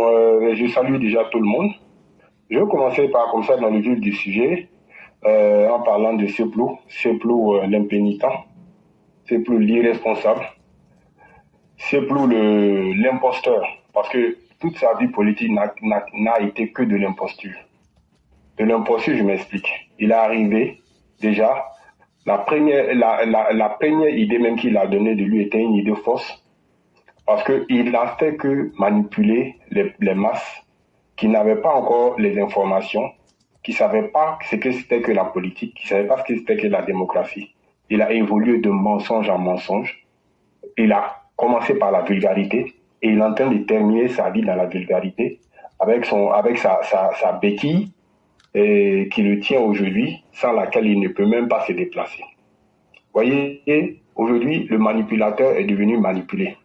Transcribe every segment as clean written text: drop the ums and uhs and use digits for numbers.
Je salue déjà tout le monde. Je vais commencer par, comme ça, dans le vif du sujet, en parlant de Seplou, l'impénitent, Seplou l'irresponsable, Seplou l'imposteur, parce que toute sa vie politique n'a été que de l'imposture. De l'imposture, je m'explique. Il est arrivé, déjà, la première idée même qu'il a donnée de lui était une idée fausse, parce qu'il n'a fait que manipuler les masses qui n'avaient pas encore les informations, qui ne savaient pas ce que c'était que la politique, qui ne savaient pas ce que c'était que la démocratie. Il a évolué de mensonge en mensonge. Il a commencé par la vulgarité et il est en train de terminer sa vie dans la vulgarité avec sa béquille qui le tient aujourd'hui, sans laquelle il ne peut même pas se déplacer. Vous voyez, aujourd'hui, le manipulateur est devenu manipulé.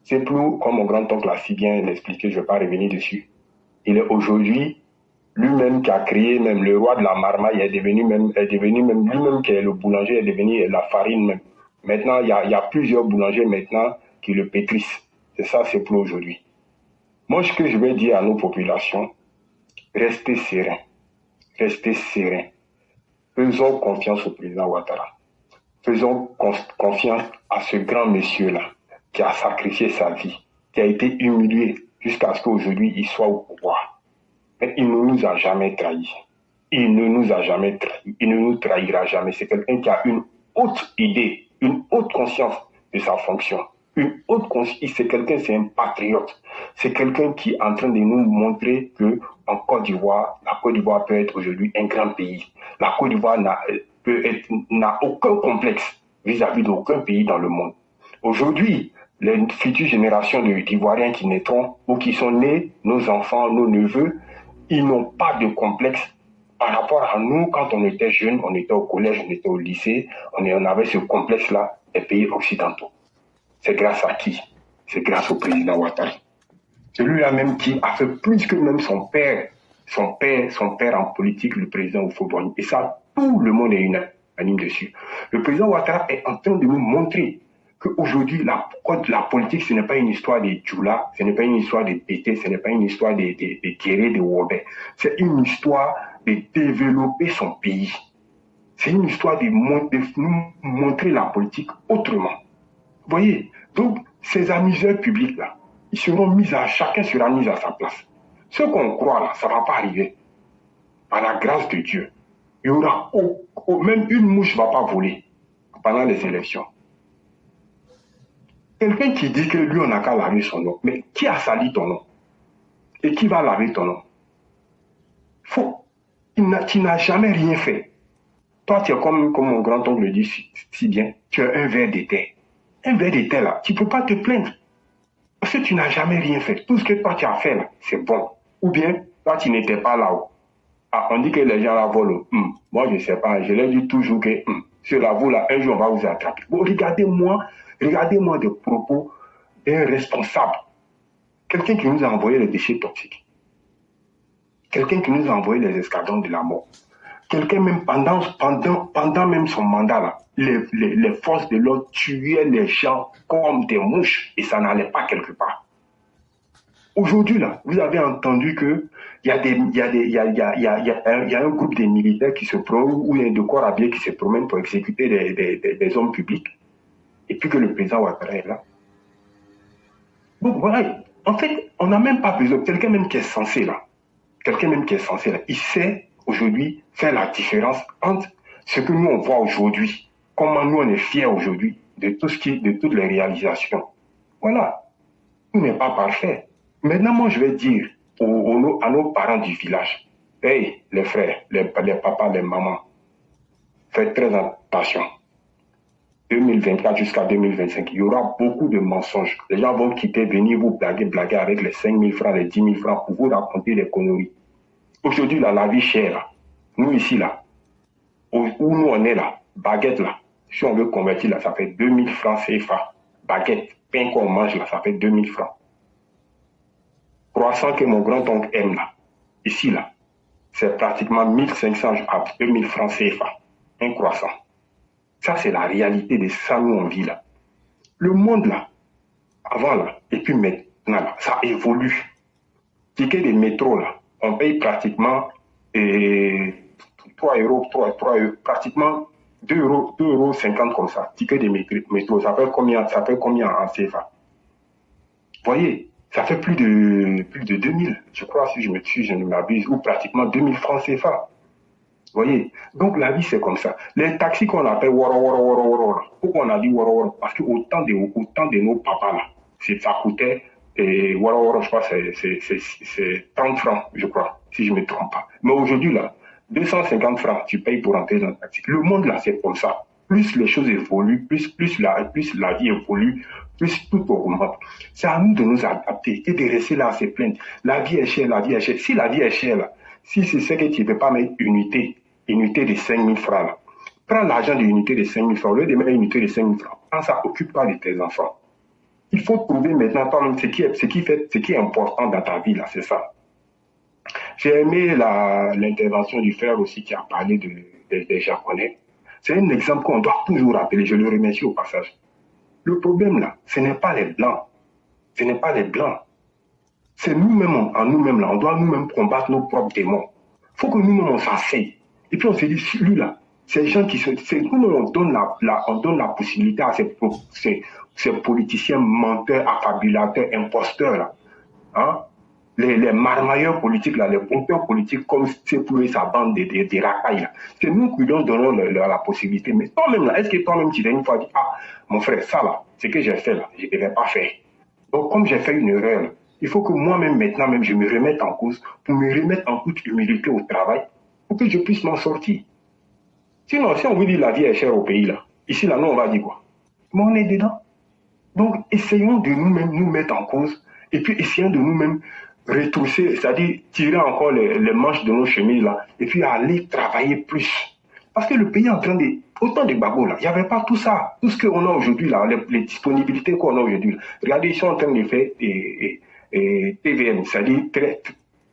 C'est plus, comme mon grand-oncle a si bien expliqué, je ne vais pas revenir dessus. Il est aujourd'hui lui-même qui a créé même le roi de la marmaille, est devenu même lui-même qui est le boulanger, est devenu la farine même. Maintenant, il y a plusieurs boulangers maintenant qui le pétrissent. C'est ça, c'est plus aujourd'hui. Moi, ce que je vais dire à nos populations, restez sereins. Restez sereins. Faisons confiance au président Ouattara. Faisons confiance à ce grand monsieur-là qui a sacrifié sa vie, qui a été humilié jusqu'à ce qu'aujourd'hui il soit au pouvoir. Mais il ne nous a jamais trahis. Il ne nous a jamais trahis. Il ne nous trahira jamais. C'est quelqu'un qui a une haute idée, une haute conscience de sa fonction. Une haute conscience. C'est quelqu'un, c'est un patriote. C'est quelqu'un qui est en train de nous montrer que en Côte d'Ivoire, la Côte d'Ivoire peut être aujourd'hui un grand pays. La Côte d'Ivoire n'a aucun complexe vis-à-vis d'aucun pays dans le monde. Aujourd'hui, les futures générations d'Ivoiriens qui naîtront ou qui sont nés, nos enfants, nos neveux, ils n'ont pas de complexe par rapport à nous quand on était jeunes, on était au collège, on était au lycée, on avait ce complexe-là des pays occidentaux. C'est grâce à qui? C'est grâce au président Ouattara. Celui-là même qui a fait plus que même son père en politique, le président Houphouët-Boigny. Et ça, tout le monde est unanime dessus. Le président Ouattara est en train de nous montrer qu'aujourd'hui, la politique, ce n'est pas une histoire de Djoula, ce n'est pas une histoire de pété, ce n'est pas une histoire de Guéré, de Wobé. C'est une histoire de développer son pays. C'est une histoire de nous montrer la politique autrement. Vous voyez? Donc, ces amuseurs publics-là, chacun sera mis à sa place. Ce qu'on croit là, ça ne va pas arriver. Par la grâce de Dieu, il y aura même une mouche ne va pas voler pendant les élections. Quelqu'un qui dit que lui, on n'a qu'à laver son nom. Mais qui a sali ton nom? Et qui va laver ton nom? Tu n'as jamais rien fait. Toi, tu es comme mon grand-oncle le dit si bien, tu as un verre de terre. Un verre de terre, là, tu ne peux pas te plaindre. Parce que tu n'as jamais rien fait. Tout ce que toi, tu as fait, là, c'est bon. Ou bien, toi, tu n'étais pas là-haut. Ah, on dit que les gens la volent. Moi, je ne sais pas. Je leur dis toujours que sur la voie, là, un jour, on va vous attraper. Bon, regardez-moi des propos d'un responsable. Quelqu'un qui nous a envoyé les déchets toxiques. Quelqu'un qui nous a envoyé les escadrons de la mort. Quelqu'un même pendant même son mandat, là, les forces de l'ordre tuaient les gens comme des mouches et ça n'allait pas quelque part. Aujourd'hui, là, vous avez entendu qu'il y a un groupe de militaires qui se promènent ou il y a de corps habillés qui se promènent pour exécuter des hommes publics et puis que le président Ouattara est là. Donc voilà, en fait, on n'a même pas besoin, quelqu'un même qui est censé là, il sait aujourd'hui faire la différence entre ce que nous on voit aujourd'hui, comment nous on est fiers aujourd'hui de toutes les réalisations. Voilà, tout n'est pas parfait. Maintenant, moi je vais dire à nos parents du village, hey, les frères, les papas, les mamans, faites très attention. 2024 jusqu'à 2025, il y aura beaucoup de mensonges. Les gens vont venir vous blaguer avec les 5 000 francs, les 10 000 francs pour vous raconter des conneries. Aujourd'hui, là, la vie chère, là, nous ici, là, où nous on est là, baguette là, si on veut convertir là, ça fait 2 000 francs CFA. Baguette, pain qu'on mange là, ça fait 2 000 francs. Croissant que mon grand-oncle aime là, ici là, c'est pratiquement 1 500 à 2 000 francs CFA. Un croissant. Ça, c'est la réalité de ça où on vit là. Le monde là, avant là, et puis maintenant, ça évolue. Ticket de métro, là, on paye pratiquement 3 euros, pratiquement 2 euros 50 comme ça. Ticket de métro, ça fait combien en CFA? Vous voyez, ça fait plus de 2000, je crois, si je ne m'abuse, ou pratiquement 2000 francs CFA. Vous voyez, donc la vie c'est comme ça. Les taxis qu'on appelle woro woro woro woro, pourquoi on a dit woro woro? Parce qu'au temps de nos papas là, ça coûtait woro woro, je crois c'est 30 francs, je crois, si je ne me trompe pas. Mais aujourd'hui là, 250 francs, tu payes pour entrer dans le taxi. Le monde là c'est comme ça. Plus les choses évoluent, plus la vie évolue, plus tout augmente. C'est à nous de nous adapter et de rester là à se plaindre. La vie est chère, la vie est chère. Si la vie est chère là, si c'est ce que tu ne peux pas mettre unité de 5 000 francs là, prends l'argent de l'unité de 5 000 francs, au lieu de mettre une unité de 5 000 francs, prends ça, occupe-toi de tes enfants. Il faut trouver maintenant toi-même ce qui est important dans ta vie là, c'est ça. J'ai aimé l'intervention du frère aussi qui a parlé des Japonais. C'est un exemple qu'on doit toujours rappeler, je le remercie au passage. Le problème là, ce n'est pas les Blancs. Ce n'est pas les Blancs. C'est nous-mêmes, en nous-mêmes là, on doit nous-mêmes combattre nos propres démons. Il faut que nous-mêmes on s'asseye. Et puis on se dit, lui là, ces gens qui se... Nous-mêmes on donne la possibilité à ces politiciens menteurs, affabulateurs, imposteurs là. Hein? Les marmailleurs politiques, là, les pompeurs politiques, comme c'est pour sa bande de racailles. Là. C'est nous qui leur donnons la possibilité. Mais toi-même, là, est-ce que toi-même, tu viens une fois dire, ah, mon frère, ça là, ce que j'ai fait là, je ne devais pas faire. Donc, comme j'ai fait une erreur, là, il faut que moi-même, maintenant, même, je me remette en cause, pour me remettre en toute humilité au travail, pour que je puisse m'en sortir. Sinon, si on vous dit la vie est chère au pays, là, ici, là, nous, on va dire quoi? Mais on est dedans. Donc, essayons de nous-mêmes nous mettre en cause, et puis essayons de nous-mêmes retrousser, c'est-à-dire tirer encore les manches de nos chemises là, et puis aller travailler plus. Parce que le pays est en train de... Autant de babos là, il n'y avait pas tout ça. Tout ce qu'on a aujourd'hui là, les disponibilités qu'on a aujourd'hui là. Regardez, ils sont en train de faire TVM, c'est-à-dire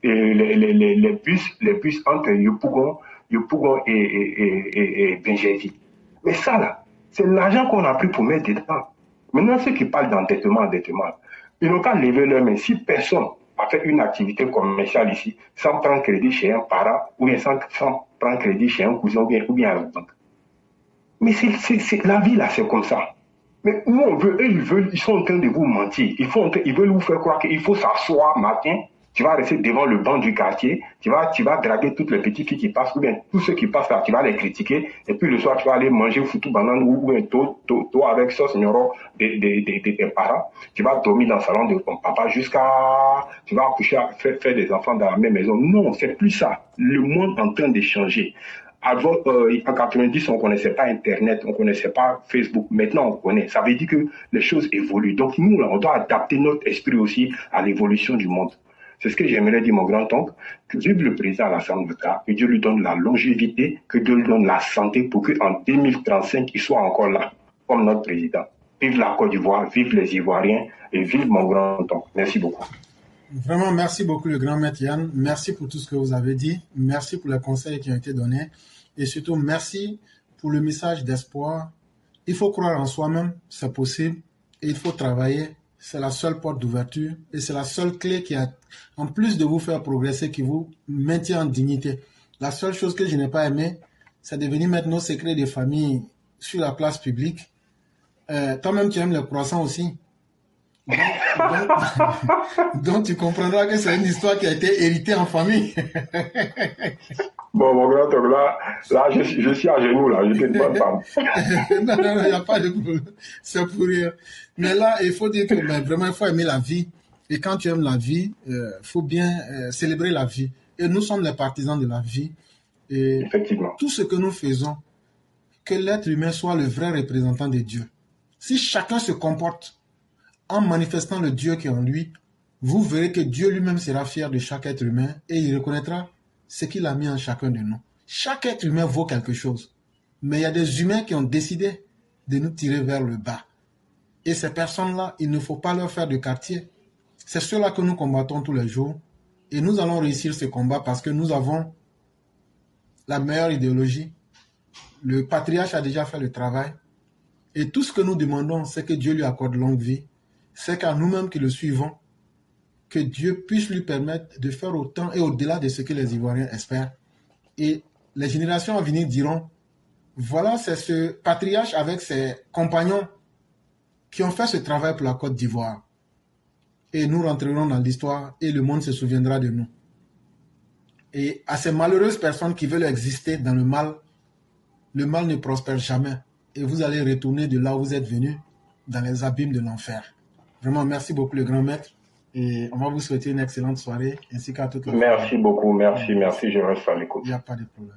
les bus entre Yopougon et Benjevi. Mais ça là, c'est l'argent qu'on a pris pour mettre dedans. Maintenant, ceux qui parlent d'endettement, ils n'ont qu'à lever leur main. Si personne a fait une activité commerciale ici, sans prendre crédit chez un parent, ou bien sans prendre crédit chez un cousin, ou bien à la banque. Mais la vie là, c'est comme ça. Mais nous, on veut, eux, ils sont en train de vous mentir. Ils veulent vous faire croire qu'il faut s'asseoir matin, tu vas rester devant le banc du quartier, tu vas draguer toutes les petites filles qui passent, ou bien tous ceux qui passent là, tu vas les critiquer, et puis le soir, tu vas aller manger foutu banane ou un toi avec sauce ignorant de tes parents. Tu vas dormir dans le salon de ton papa tu vas accoucher, faire des enfants dans la même maison. Non, c'est plus ça. Le monde est en train de changer. Avant, en 90, on ne connaissait pas Internet, on ne connaissait pas Facebook. Maintenant, on connaît. Ça veut dire que les choses évoluent. Donc, nous, là, on doit adapter notre esprit aussi à l'évolution du monde. C'est ce que j'aimerais dire, mon grand-oncle, que Dieu le président Alassane Ouattara, que Dieu lui donne la longévité, que Dieu lui donne la santé pour qu'en 2035, il soit encore là, comme notre président. Vive la Côte d'Ivoire, vive les Ivoiriens et vive mon grand-oncle. Merci beaucoup. Vraiment, merci beaucoup, le grand maître Yann. Merci pour tout ce que vous avez dit. Merci pour les conseils qui ont été donnés. Et surtout, merci pour le message d'espoir. Il faut croire en soi-même, c'est possible. Et il faut travailler. C'est la seule porte d'ouverture. Et c'est la seule clé qui a, en plus de vous faire progresser, qui vous maintient en dignité. La seule chose que je n'ai pas aimé, c'est de venir mettre nos secrets des familles sur la place publique. Toi-même, tu aimes les croissants aussi. Donc, tu comprendras que c'est une histoire qui a été héritée en famille. Bon, mon grand-oncle, là, je suis à genoux, là, je ne te demande pas. Non, il n'y a pas de problème. C'est pour rire. Mais là, il faut dire que vraiment, il faut aimer la vie. Et quand tu aimes la vie, il faut bien célébrer la vie. Et nous sommes les partisans de la vie. Et effectivement, tout ce que nous faisons, que l'être humain soit le vrai représentant de Dieu. Si chacun se comporte en manifestant le Dieu qui est en lui, vous verrez que Dieu lui-même sera fier de chaque être humain et il reconnaîtra ce qu'il a mis en chacun de nous. Chaque être humain vaut quelque chose. Mais il y a des humains qui ont décidé de nous tirer vers le bas. Et ces personnes-là, il ne faut pas leur faire de quartier. C'est cela que nous combattons tous les jours. Et nous allons réussir ce combat parce que nous avons la meilleure idéologie. Le patriarche a déjà fait le travail. Et tout ce que nous demandons, c'est que Dieu lui accorde longue vie. C'est qu'à nous-mêmes qui le suivons, que Dieu puisse lui permettre de faire autant et au-delà de ce que les Ivoiriens espèrent. Et les générations à venir diront, voilà, c'est ce patriarche avec ses compagnons qui ont fait ce travail pour la Côte d'Ivoire. Et nous rentrerons dans l'histoire et le monde se souviendra de nous. Et à ces malheureuses personnes qui veulent exister dans le mal ne prospère jamais. Et vous allez retourner de là où vous êtes venus, dans les abîmes de l'enfer. Vraiment, merci beaucoup le grand maître. Et on va vous souhaiter une excellente soirée, ainsi qu'à toute la famille. Merci beaucoup, merci, je reste à l'écoute. Il n'y a pas de problème.